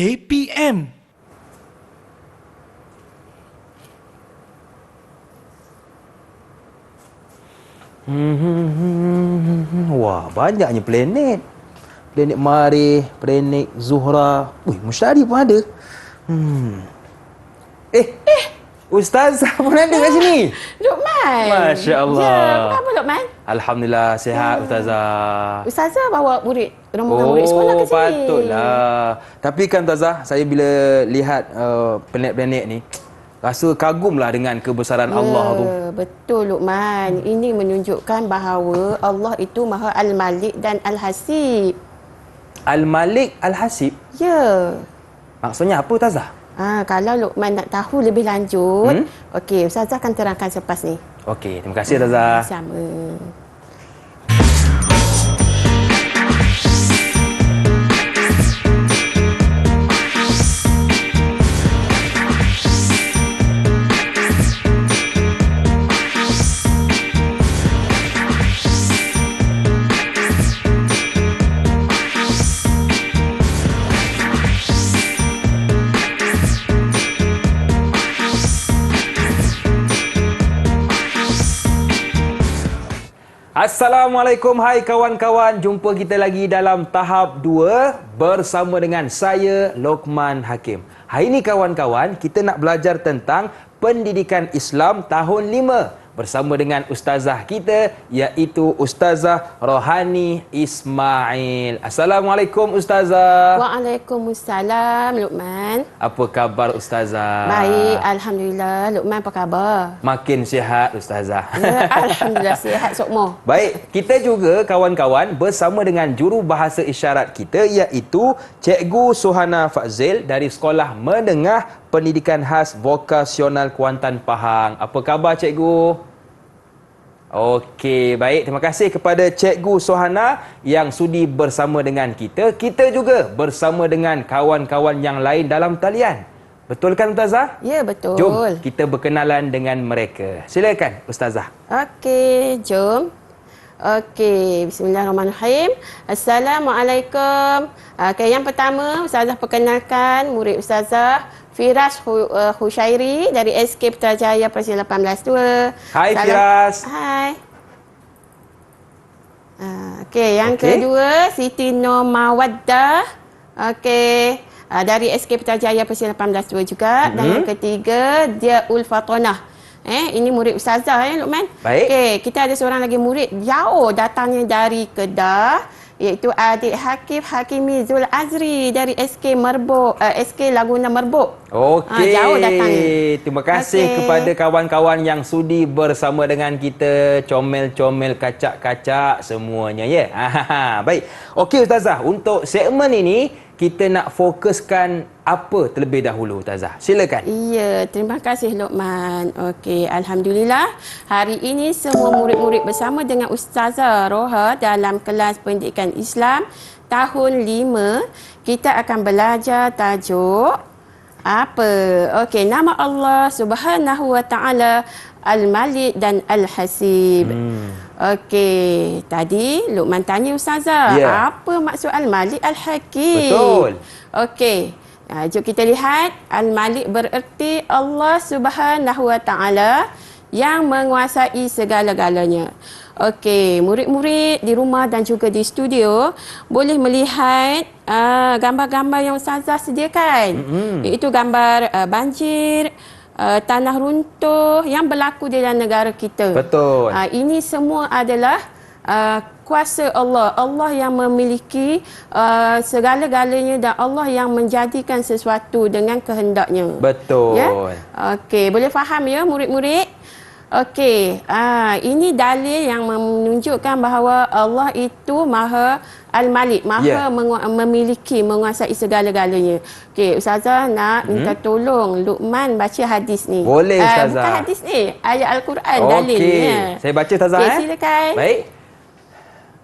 KPM. Wah, banyaknya planet. Planet Marikh, planet Zuhra. Mushtari pun ada. Ustazah pun ada kat sini. Luqman. Masya Allah. Ya, apa khabar Luqman? Alhamdulillah, sihat Ustazah. Ustazah bawa rombongan murid sekolah ke sini. Patutlah. Tapi kan Ustazah, saya bila lihat planet-planet ni, rasa kagumlah dengan kebesaran Allah tu. Betul Luqman. Ini menunjukkan bahawa Allah itu Maha Al-Malik dan Al-Hasib. Al-Malik, Al-Hasib? Ya. Maksudnya apa Ustazah? Kalau Luqman nak tahu lebih lanjut, okey, Ustazah akan terangkan selepas ni. Okey, terima kasih Ustazah. Sama. Assalamualaikum, hai kawan-kawan. Jumpa kita lagi dalam tahap 2 bersama dengan saya, Luqman Hakim. Hari ini kawan-kawan, kita nak belajar tentang pendidikan Islam tahun 5 bersama dengan ustazah kita, iaitu Ustazah Rohani Ismail. Assalamualaikum Ustazah. Waalaikumsalam Luqman. Apa khabar Ustazah? Baik, Alhamdulillah. Luqman apa khabar? Makin sihat Ustazah. Ya, Alhamdulillah sihat sokmo. Baik, kita juga kawan-kawan bersama dengan juru bahasa isyarat kita, iaitu Cikgu Suhana Fazil dari Sekolah Menengah Pendidikan Khas Vokasional Kuantan Pahang. Apa khabar Cikgu? Okey, baik. Terima kasih kepada Cikgu Suhana yang sudi bersama dengan kita. Kita juga bersama dengan kawan-kawan yang lain dalam talian. Betul kan Ustazah? Ya, betul. Jom kita berkenalan dengan mereka. Silakan Ustazah. Okey, jom. Okey, bismillahirrahmanirrahim. Assalamualaikum. Yang pertama, Ustazah perkenalkan murid Ustazah Firas Hushairi dari SK Putrajaya Persia 18-2. Hai Firas. Hai. Okey, yang kedua Siti Nur Mawaddah. Okey, dari SK Putrajaya Persia 18-2 juga. Dan yang ketiga Dia Ulfatonah. Ini murid Ustazah Luqman. Baik. Okey, kita ada seorang lagi murid jauh datangnya dari Kedah, iaitu adik Hakimi Zul Azri dari SK Laguna Merbuk. Okey. Jauh datangnya. Terima kasih kepada kawan-kawan yang sudi bersama dengan kita. Comel-comel, kacak-kacak semuanya ya. Baik. Okey Ustazah, untuk segmen ini kita nak fokuskan apa terlebih dahulu Ustazah? Silakan. Ya, terima kasih Luqman. Okey, alhamdulillah. Hari ini semua murid-murid bersama dengan Ustazah Roha dalam kelas pendidikan Islam tahun 5, kita akan belajar tajuk apa? Okey, nama Allah Subhanahu wa taala Al-Malik dan Al-Hasib. Okey, tadi Luqman tanya Ustazah, apa maksud Al-Malik Al-Hakim? Betul. Okey, jom kita lihat. Al-Malik bererti Allah Subhanahu wa taala yang menguasai segala-galanya. Okey, murid-murid di rumah dan juga di studio boleh melihat gambar-gambar yang Ustazah sediakan. Iaitu gambar banjir, tanah runtuh yang berlaku di dalam negara kita. Betul. Ini semua adalah kuasa Allah. Allah yang memiliki segala-galanya dan Allah yang menjadikan sesuatu dengan kehendaknya. Betul. Ya? Okey, boleh faham ya murid-murid? Okey, ini dalil yang menunjukkan bahawa Allah itu Maha Al-Malik, Maha memiliki, menguasai segala-galanya. Okey, Ustazah nak minta tolong Luqman baca hadis ni. Boleh Ustazah. Bukan hadis ni, ayat Al-Quran dalilnya. Saya baca Ustazah. Okey, silakan. Baik.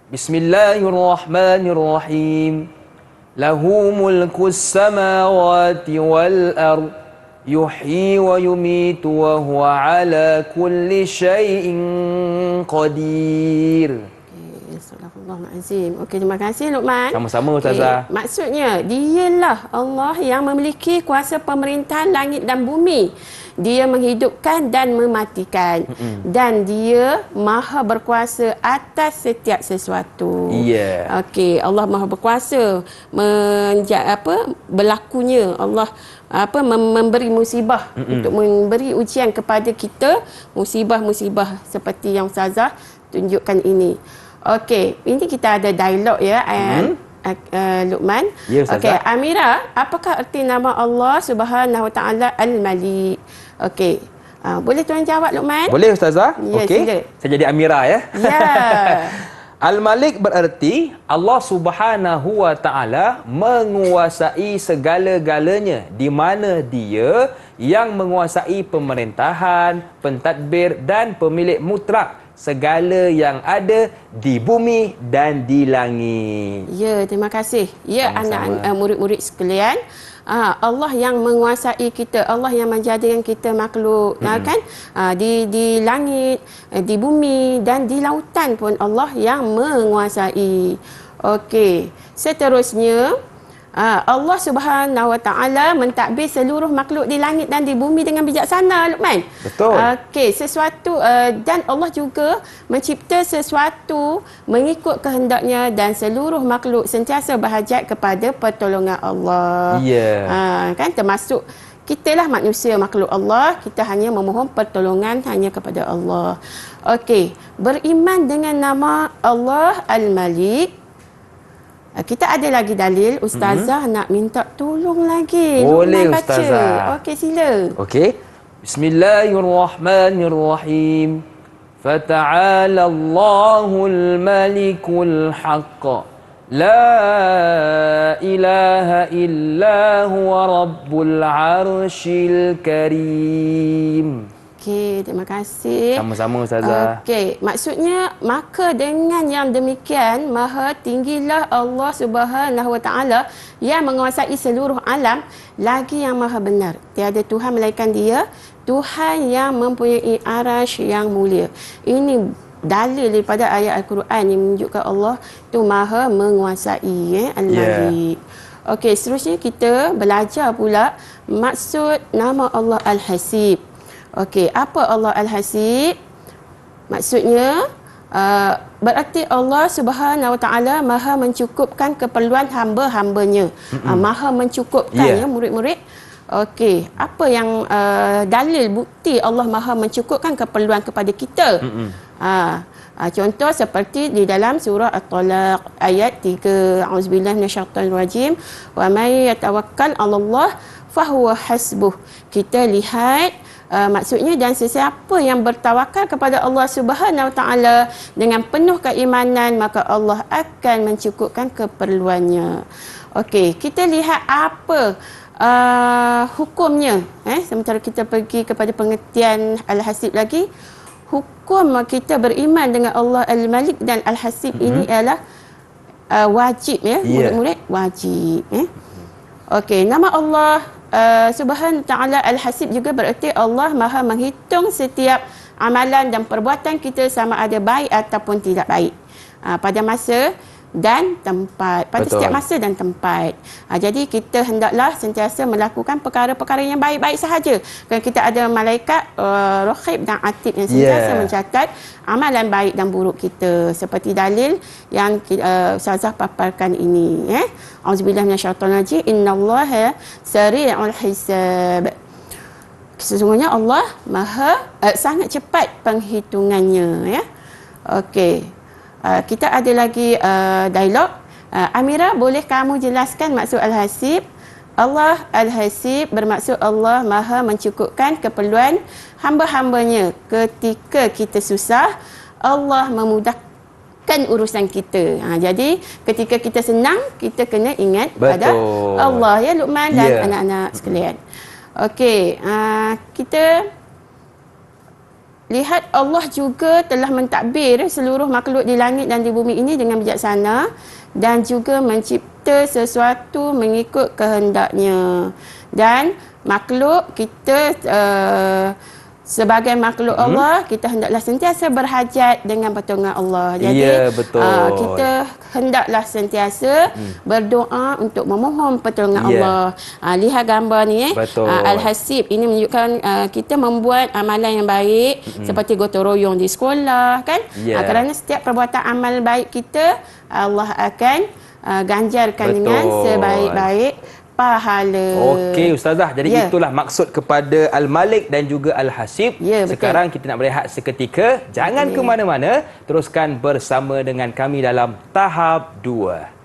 Bismillahirrahmanirrahim. Lahu mulkus samawati wal ard. Yuhyi wa yumitu wa huwa ala kulli syai'in qadir. Astagfirullahalazim. Okey, terima kasih Luqman. Sama-sama Ustazah. Maksudnya, dialah Allah yang memiliki kuasa pemerintahan langit dan bumi. Dia menghidupkan dan mematikan. Dan dia maha berkuasa atas setiap sesuatu. Ya. Okey, Allah maha berkuasa berlakunya Allah memberi musibah untuk memberi ujian kepada kita, musibah-musibah seperti yang Ustazah tunjukkan ini. Okey, ini kita ada dialog ya, Luqman. Ya, Ustazah. Okey, Amira, apakah erti nama Allah Subhanahu Wa Taala Al-Malik? Okey. Boleh tuan jawab Luqman? Boleh Ustazah? Ya, Okey. sila. Saya jadi Amira ya. Ya. Al-Malik bererti Allah Subhanahu Wa Taala menguasai segala-galanya, di mana Dia yang menguasai pemerintahan, pentadbir dan pemilik mutlak segala yang ada di bumi dan di langit. Ya, terima kasih. Ya, Sama-sama. anak-anak murid-murid sekalian, Allah yang menguasai kita, Allah yang menjadikan kita makhluk, kan? Di langit, di bumi dan di lautan pun Allah yang menguasai. Okey, seterusnya Allah Subhanahu Wa Taala mentadbir seluruh makhluk di langit dan di bumi dengan bijaksana, Luqman. Betul. Okey, sesuatu dan Allah juga mencipta sesuatu mengikut kehendaknya dan seluruh makhluk sentiasa berhajat kepada pertolongan Allah. Ya. Kan termasuk kita lah manusia makhluk Allah, kita hanya memohon pertolongan hanya kepada Allah. Okey, beriman dengan nama Allah Al-Malik. Kita ada lagi dalil. Ustazah nak minta tolong lagi. Boleh, Luqman baca. Ustazah. Okey, sila. Okey. Bismillahirrahmanirrahim. Fata'ala Allahul Malikul Haqq. La ilaha illa huwa Rabbul Arshil Karim. Okey, terima kasih. Sama-sama Ustazah. Okey, maksudnya maka dengan yang demikian maha tinggilah Allah Subhanahu Wa Taala yang menguasai seluruh alam, lagi yang maha benar. Tiada Tuhan melainkan Dia, Tuhan yang mempunyai arasy yang mulia. Ini dalil daripada ayat Al-Quran yang menunjukkan Allah tu maha menguasai, Al-Malik. Okey, seterusnya kita belajar pula maksud nama Allah Al-Hasib. Okey, apa Allah Al-Hasib? Maksudnya berarti Allah Subhanahu Wa Taala maha mencukupkan keperluan hamba-hambanya. Maha mencukupkan, ya murid-murid. Okey, apa yang dalil bukti Allah maha mencukupkan keperluan kepada kita? Contoh seperti di dalam surah At-Talaq ayat 3. Auzubillahi minasyaitonirrajim. Wa may yatawakkal 'alallah fahuwa hasbuh. Kita lihat maksudnya dan sesiapa yang bertawakal kepada Allah Subhanahu Wa Taala dengan penuh keimanan, maka Allah akan mencukupkan keperluannya. Okey, kita lihat apa hukumnya. Sementara kita pergi kepada pengertian Al-Hasib lagi, hukum kita beriman dengan Allah Al-Malik dan Al-Hasib ini ialah wajib, ya, murid-murid, wajib. Okey, nama Allah Subhanahu Ta'ala Al-Hasib juga bererti Allah maha menghitung setiap amalan dan perbuatan kita sama ada baik ataupun tidak baik pada masa dan tempat, pada setiap masa dan tempat. Jadi kita hendaklah sentiasa melakukan perkara-perkara yang baik-baik sahaja. Kerana kita ada malaikat Raqib dan Atid yang sentiasa mencatat amalan baik dan buruk kita, seperti dalil yang Ustazah paparkan ini. Auzubillahi minasyaitonirrajim. Innallaha sari'ul hisab. Sesungguhnya Allah maha sangat cepat penghitungannya, ya. Okey. Kita ada lagi dialog. Amira, boleh kamu jelaskan maksud Al-Hasib? Allah Al-Hasib bermaksud Allah maha mencukupkan keperluan hamba-hambanya. Ketika kita susah, Allah memudahkan urusan kita. Jadi ketika kita senang, kita kena ingat pada Allah, ya Luqman dan anak-anak sekalian. Okey, kita lihat Allah juga telah mentadbir seluruh makhluk di langit dan di bumi ini dengan bijaksana dan juga mencipta sesuatu mengikut kehendaknya. Dan makhluk kita sebagai makhluk Allah, kita hendaklah sentiasa berhajat dengan pertolongan Allah. Jadi Ya, betul. kita hendaklah sentiasa berdoa untuk memohon pertolongan Ya. Allah. Lihat gambar ni Betul. Al-Hasib ini menunjukkan kita membuat amalan yang baik seperti gotong royong di sekolah kan. Ya. Kerana setiap perbuatan amal baik kita, Allah akan ganjarkan Betul. dengan sebaik-baik pahala. Okey Ustazah, jadi Ya. itulah maksud kepada Al-Malik dan juga Al-Hasib. Ya, betul. Sekarang kita nak berehat seketika. Jangan ke mana-mana, teruskan bersama dengan kami dalam tahap 2.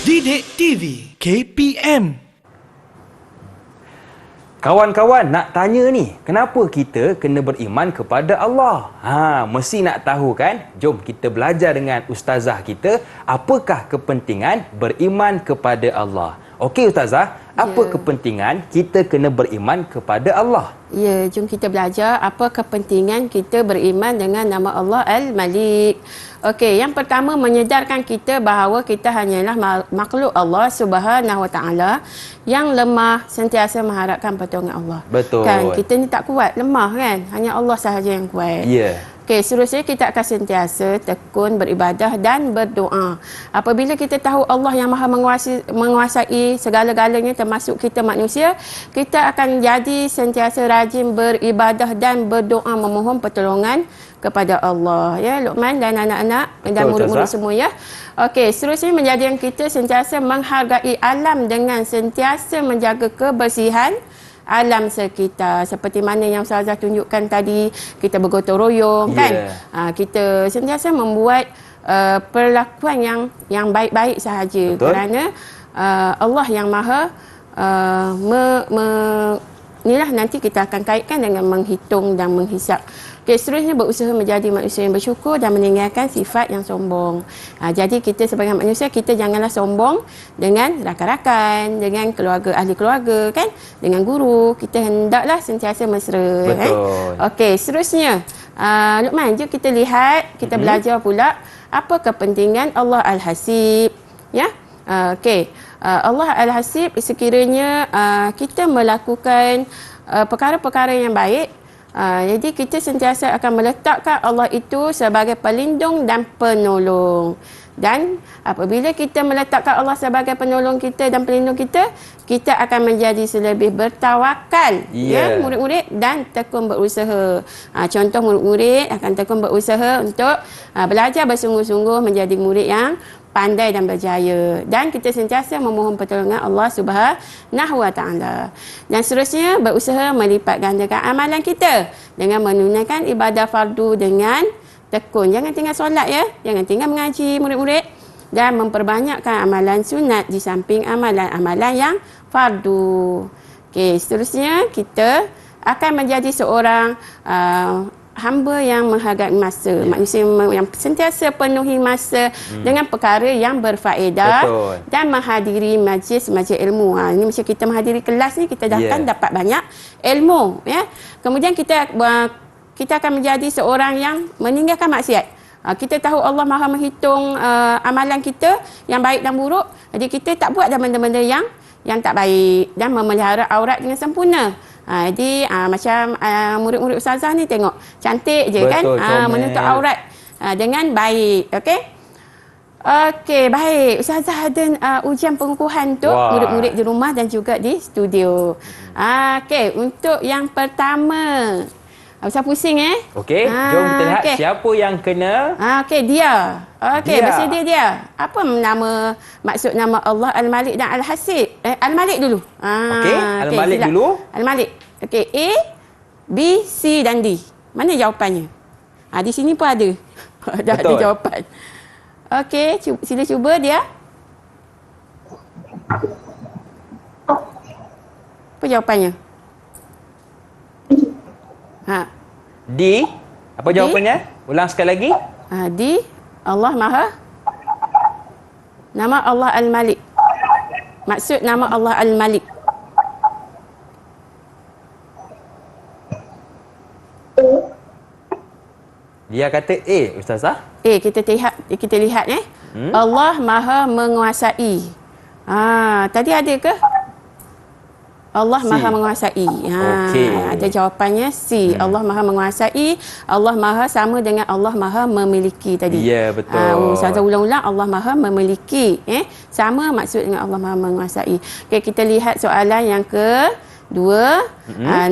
Didik TV KPM. Kawan-kawan nak tanya ni, kenapa kita kena beriman kepada Allah? Mesti nak tahu kan? Jom kita belajar dengan ustazah kita, apakah kepentingan beriman kepada Allah. Okey ustazah, apa kepentingan kita kena beriman kepada Allah? Ya, jom kita belajar apa kepentingan kita beriman dengan nama Allah Al-Malik. Okey, yang pertama menyedarkan kita bahawa kita hanyalah makhluk Allah Subhanahu Wa Taala yang lemah, sentiasa mengharapkan pertolongan Allah. Betul. Kan kita ni tak kuat, lemah kan? Hanya Allah sahaja yang kuat. Ya. Okey, seterusnya kita akan sentiasa tekun beribadah dan berdoa. Apabila kita tahu Allah yang maha menguasai segala-galanya termasuk kita manusia, kita akan jadi sentiasa rajin beribadah dan berdoa memohon pertolongan kepada Allah. Ya, Luqman dan anak-anak dan murid-murid semua ya. Okey, seterusnya menjadikan kita sentiasa menghargai alam dengan sentiasa menjaga kebersihan alam sekitar, seperti mana yang Ustazah tunjukkan tadi, kita bergotong royong kan. Kita sentiasa membuat perlakuan yang baik-baik sahaja. Betul. Kerana Allah yang maha inilah nanti kita akan kaitkan dengan menghitung dan menghisap. Okey, seterusnya berusaha menjadi manusia yang bersyukur dan meninggalkan sifat yang sombong. Jadi kita sebagai manusia, kita janganlah sombong dengan rakan-rakan, dengan keluarga, ahli keluarga kan, dengan guru. Kita hendaklah sentiasa mesra. Betul. Kan? Okey, seterusnya Luqman, jom kita lihat, kita belajar pula apa kepentingan Allah Al-Hasib. Ya. Okey. Allah Al-Hasib sekiranya kita melakukan perkara-perkara yang baik, jadi kita sentiasa akan meletakkan Allah itu sebagai pelindung dan penolong. Dan apabila kita meletakkan Allah sebagai penolong kita dan pelindung kita, kita akan menjadi selebih bertawakal, ya murid-murid, dan tekun berusaha. Contoh murid-murid akan tekun berusaha untuk belajar bersungguh-sungguh menjadi murid yang pandai dan berjaya, dan kita sentiasa memohon pertolongan Allah Subhanahu Wa Taala. Dan seterusnya berusaha melipat gandakan amalan kita dengan menunaikan ibadah fardu dengan tekun. Jangan tinggal solat ya, jangan tinggal mengaji murid-murid, dan memperbanyakkan amalan sunat di samping amalan-amalan yang fardu. Okey, seterusnya kita akan menjadi seorang hamba yang menghargai masa, manusia yang sentiasa penuhi masa dengan perkara yang berfaedah. Betul. Dan menghadiri majlis-majlis ilmu. Ini macam kita menghadiri kelas ni, kita akan dapat banyak ilmu ya. Kemudian kita akan menjadi seorang yang meninggalkan maksiat. Kita tahu Allah Maha menghitung amalan kita yang baik dan buruk. Jadi kita tak buat benda-benda yang tak baik dan memelihara aurat dengan sempurna. Jadi macam murid-murid ustazah ni tengok cantik je. Betul, kan menutup aurat dengan baik. Okey. Okey, baik. Ustazah ada ujian pengukuhan untuk murid-murid di rumah dan juga di studio. Okey, untuk yang pertama. Ustaz pusing Okey, jom kita lihat siapa yang kena. Okey, dia. Okey, bersedia dia. Apa maksud nama Allah Al-Malik dan Al-Hasib? Al-Malik dulu. Okey, Al-Malik dulu. Al-Malik. Okey, A, B, C dan D. Mana jawapannya? Di sini pun ada. Dah ada jawapan. Okey, sila cuba dia. Apa jawapannya? D. Apa jawapannya? Ulang sekali lagi. D. Allah Maha Nama Allah Al-Malik. Maksud nama Allah Al-Malik. Dia kata A, Ustazah. Kita lihat Allah Maha menguasai. Tadi ada ke? Allah C. Maha menguasai. Okey. Ada jawapannya C. Allah Maha menguasai. Allah Maha sama dengan Allah Maha memiliki tadi. Ya, betul. Ustazah ulang-ulang Allah Maha memiliki. Sama maksud dengan Allah Maha menguasai. Okey, kita lihat soalan yang kedua.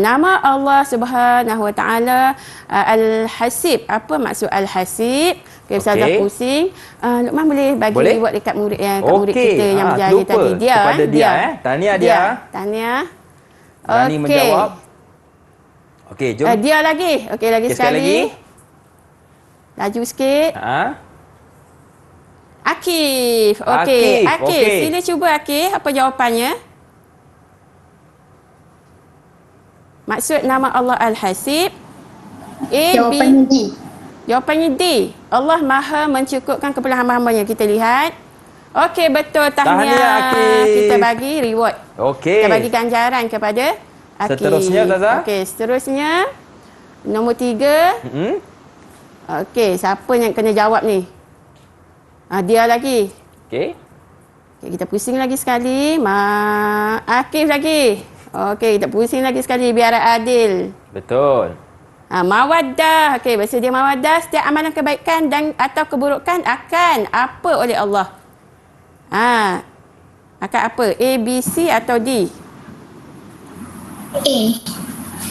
Nama Allah Subhanahu Wa Taala Al-Hasib. Apa maksud Al-Hasib? Okay, Ustazah pusing. Luqman boleh bagi reward dekat murid murid kita yang berjaya tadi. Kepada dia. Tahniah dia. Tahniah. Berani menjawab. Okey, jom. Dia lagi. Okey, lagi sekali. Lagi. Laju sikit. Akif. Akif. Akif. Sila cuba Akif. Apa jawapannya? Maksud nama Allah Al-Hasib. Jawapannya D. Jawapannya D. Allah Maha mencukupkan kepada hamba-hambanya. Kita lihat. Okey, betul. Tahniah. Kita bagi reward. Okey. Kita bagi ganjaran kepada Akif. Seterusnya, Ustazah. Okey, seterusnya. Nombor 3. Okey, siapa yang kena jawab ni? Dia lagi. Okey. Okay, kita pusing lagi sekali. Akif lagi. Okey, kita pusing lagi sekali biar adil. Betul. Mawaddah. Okey, bahasa dia mawaddah. Setiap amalan kebaikan dan atau keburukan akan apa oleh Allah? Akan apa? A, B, C atau D? A.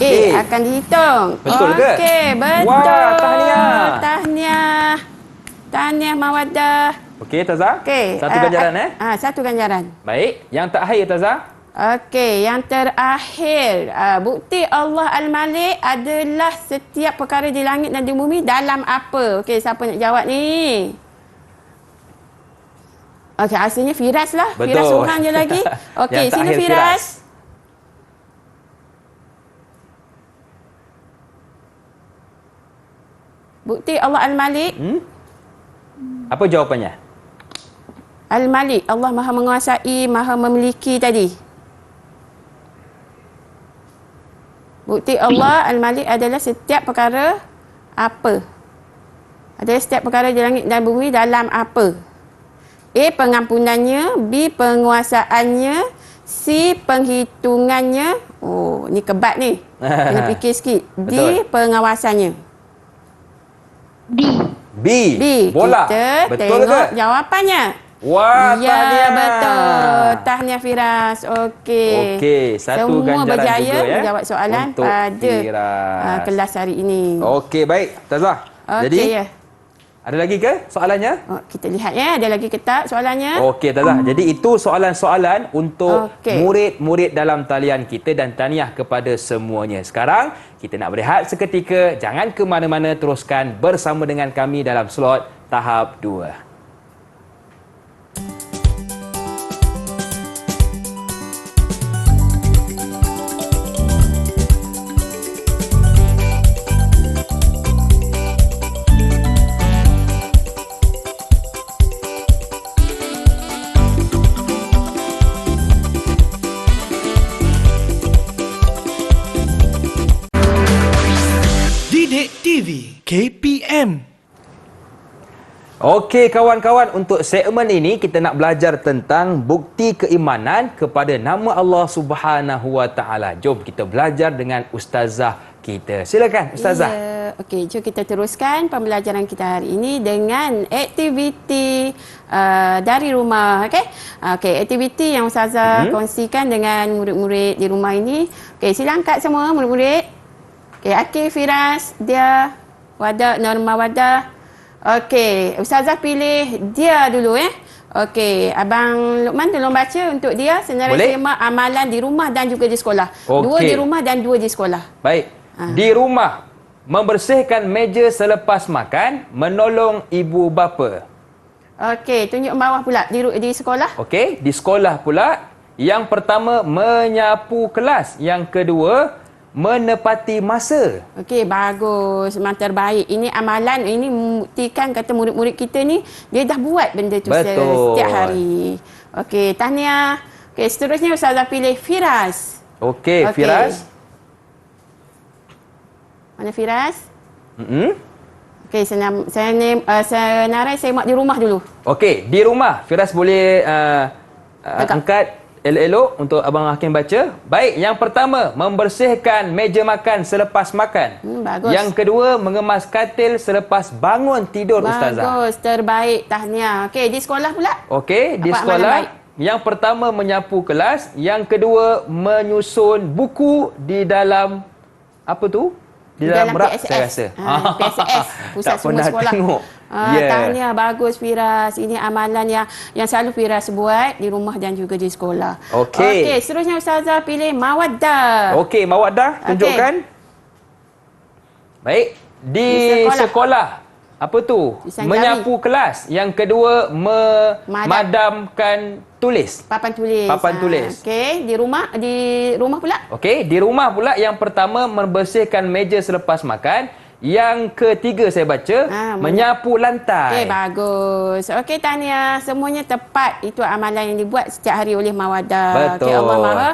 A. Akan dihitung. Betul ke? Okey, betul. Wah, tahniah. Tahniah mawaddah. Okey, Ustazah. Okey. Satu ganjaran Satu ganjaran. Baik. Yang terakhir, Ustazah. Okey, yang terakhir, bukti Allah Al-Malik adalah setiap perkara di langit dan di bumi dalam apa? Okey, siapa nak jawab ni? Okey, asalnya Firas lah. Betul. Firas seorang je lagi. Okey, Yang sini terakhir, Firas. Bukti Allah Al-Malik. Apa jawapannya? Al-Malik, Allah Maha menguasai, Maha memiliki tadi. Bukti Allah Al-Malik adalah setiap perkara apa? Adalah setiap perkara di langit dan bumi dalam apa? A. Pengampunannya. B. Penguasaannya. C. Penghitungannya. Oh, ni kebat ni. Kena fikir sikit. D. Betul. Pengawasannya. B. B. Bola. Kita Betul tengok ke? jawapannya. Wah, ya, tahniah. betul. Tahniah Firas. Okey. Okey, satu semua ganjaran berjaya juga ya. menjawab soalan untuk pada Firas. kelas hari ini. Okey, baik. Ustazah. Okey, Jadi, ya. ada lagi ke soalannya? Kita lihat ya, ada lagi ke tak soalannya? Okey, Ustazah. Jadi, itu soalan-soalan untuk murid-murid dalam talian kita dan tahniah kepada semuanya. Sekarang, kita nak berehat seketika. Jangan ke mana-mana, teruskan bersama dengan kami dalam slot tahap 2. Didik TV KPM. Okey kawan-kawan, untuk segmen ini kita nak belajar tentang bukti keimanan kepada nama Allah Subhanahu Wa Taala. Jom kita belajar dengan ustazah kita. Silakan ustazah. Ya. Okey, jom kita teruskan pembelajaran kita hari ini dengan aktiviti dari rumah. Okey. Okey, aktiviti yang ustazah kongsikan dengan murid-murid di rumah ini. Okey, sila angkat semua murid-murid. Okey, Akif, Firas, dia, Wada, Norma Wada. Okey, ustazah pilih dia dulu Okey, Abang Luqman tolong baca untuk dia senarai tema amalan di rumah dan juga di sekolah. Dua di rumah dan dua di sekolah. Baik. Di rumah, membersihkan meja selepas makan, menolong ibu bapa. Okey, tunjuk bawah pula di sekolah. Okey, di sekolah pula, yang pertama menyapu kelas, yang kedua menepati masa. Okey, bagus. Memang terbaik. Ini amalan, ini membuktikan kata murid-murid kita ni, dia dah buat benda tu Betul. setiap hari. Okey, tahniah. Okey, seterusnya Ustazah pilih Firas. Okey, Firas. Mana Firas? Mm-mm. Okey, senarai saya mak di rumah dulu. Okey, di rumah Firas boleh angkat elok-elok untuk Abang Hakim baca. Baik, yang pertama, membersihkan meja makan selepas makan. Bagus. Yang kedua, mengemas katil selepas bangun tidur, Ustazah. Bagus, terbaik. Tahniah. Okey, di sekolah pula? Okey, di Apa amalan sekolah, baik? yang pertama menyapu kelas, yang kedua menyusun buku di dalam apa tu? Di dalam rak, PSS. saya rasa. PSS, Pusat Tak Semua pernah Sekolah. tengok. Tahniah, bagus Firas. Ini amalan yang selalu Firas buat di rumah dan juga di sekolah. Okey. Okey, seterusnya Ustazah pilih Mawaddah. Okey, Mawaddah, tunjukkan. Baik, di sekolah. Apa tu? Tulisan Menyapu kelas. Yang kedua, memadamkan tulis. Papan tulis. Papan tulis. Okey, di rumah pula? Okey, di rumah pula yang pertama membersihkan meja selepas makan. Yang ketiga saya baca, menyapu lantai. Okey, bagus. Okey, tahniah. Semuanya tepat. Itu amalan yang dibuat setiap hari oleh Mawaddah. Betul. Okay, Allah Maha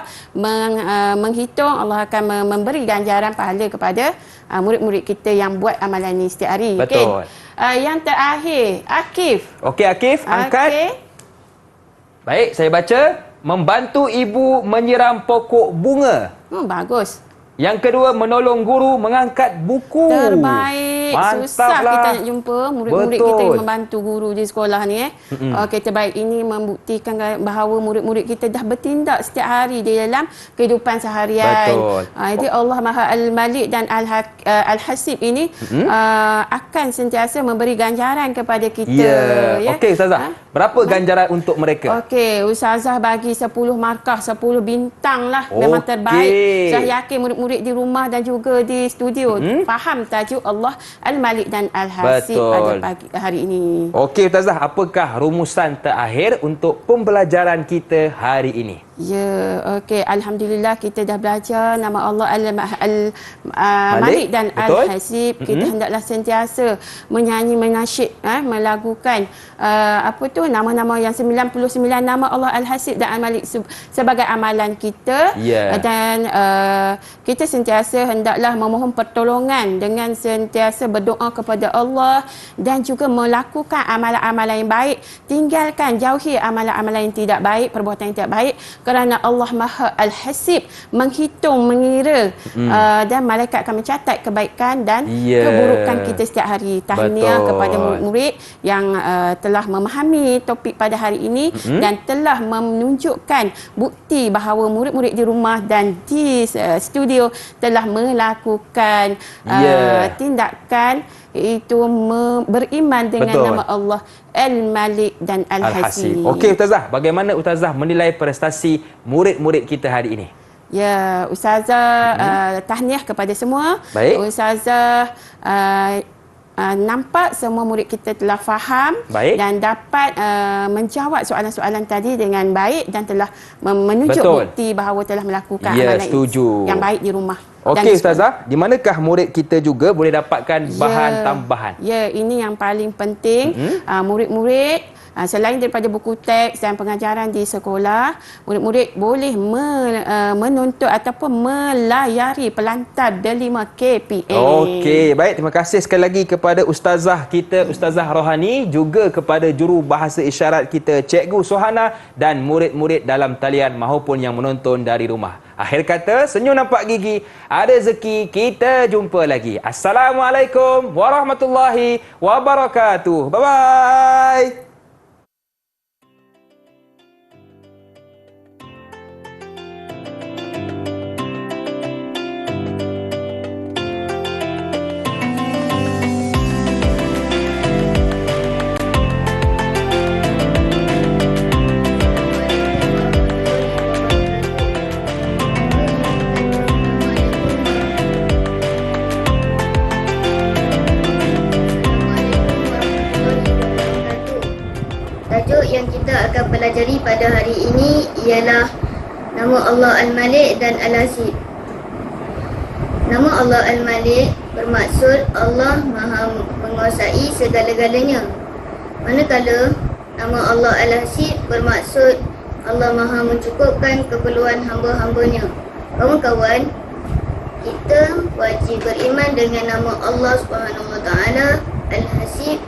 menghitung, Allah akan memberi ganjaran pahala kepada murid-murid kita yang buat amalan ini setiap hari. Betul. Okay. Yang terakhir, Akif. Okey, Akif, angkat. Okey. Baik, saya baca. Membantu ibu menyiram pokok bunga. Bagus. Yang kedua, menolong guru mengangkat buku. Terbaik. Susah Mantaplah. kita nak jumpa murid-murid Betul. kita yang membantu guru di sekolah ni. Okey, terbaik. Ini membuktikan bahawa murid-murid kita dah bertindak setiap hari di dalam kehidupan seharian. Betul. Jadi Allah Maha Al-Malik dan Al-Hasib ini akan sentiasa memberi ganjaran kepada kita. Ya. Okey, Ustazah. Berapa ganjaran untuk mereka? Okey, Ustazah bagi 10 markah, 10 bintang lah. Memang terbaik. Saya yakin murid-murid di rumah dan juga di studio faham tajuk Allah Al-Malik dan Al-Hasib pada pagi hari ini. Okey, Ustazah, apakah rumusan terakhir untuk pembelajaran kita hari ini? Ya, okey. Alhamdulillah kita dah belajar nama Allah Al-Malik dan Al-Hasib. Kita hendaklah sentiasa menyanyi, menasyid, melagukan apa tu, nama-nama yang 99 nama Allah Al-Hasib dan Al-Malik sebagai amalan kita. Dan kita sentiasa hendaklah memohon pertolongan dengan sentiasa berdoa kepada Allah dan juga melakukan amalan-amalan yang baik. Tinggalkan, jauhi amalan-amalan yang tidak baik, perbuatan yang tidak baik, kerana Allah Maha Al-Hasib, menghitung, mengira dan malaikat akan mencatat kebaikan dan keburukan kita setiap hari. Tahniah kepada murid-murid yang telah memahami topik pada hari ini dan telah menunjukkan bukti bahawa murid-murid di rumah dan di studio telah melakukan tindakan iaitu beriman dengan nama Allah Al-Malik dan Al-Hasib. Okey, Ustazah, bagaimana Ustazah menilai prestasi murid-murid kita hari ini? Ya, Ustazah tahniah kepada semua. Baik. Ustazah nampak semua murid kita telah faham dan dapat menjawab soalan-soalan tadi dengan baik dan telah menunjuk bukti bahawa telah melakukan amalan yang baik di rumah. Okey, Ustazah, di manakah murid kita juga boleh dapatkan bahan tambahan? Ya, ini yang paling penting. Murid-murid selain daripada buku teks dan pengajaran di sekolah, murid-murid boleh menuntut ataupun melayari pelantar Delima KPM. Okey, baik. Terima kasih sekali lagi kepada Ustazah kita, Ustazah Rohani, juga kepada juru bahasa isyarat kita, Cikgu Sohana, dan murid-murid dalam talian maupun yang menonton dari rumah. Akhir kata, senyum nampak gigi, ada rezeki, kita jumpa lagi. Assalamualaikum warahmatullahi wabarakatuh. Bye-bye. Tajuk yang kita akan pelajari pada hari ini ialah nama Allah Al-Malik dan Al-Hasib. Nama Allah Al-Malik bermaksud Allah Maha menguasai segala-galanya. Manakala nama Allah Al-Hasib bermaksud Allah Maha mencukupkan keperluan hamba-hambanya. Kawan-kawan, kita wajib beriman dengan nama Allah Subhanahu Wa Taala Al-Hasib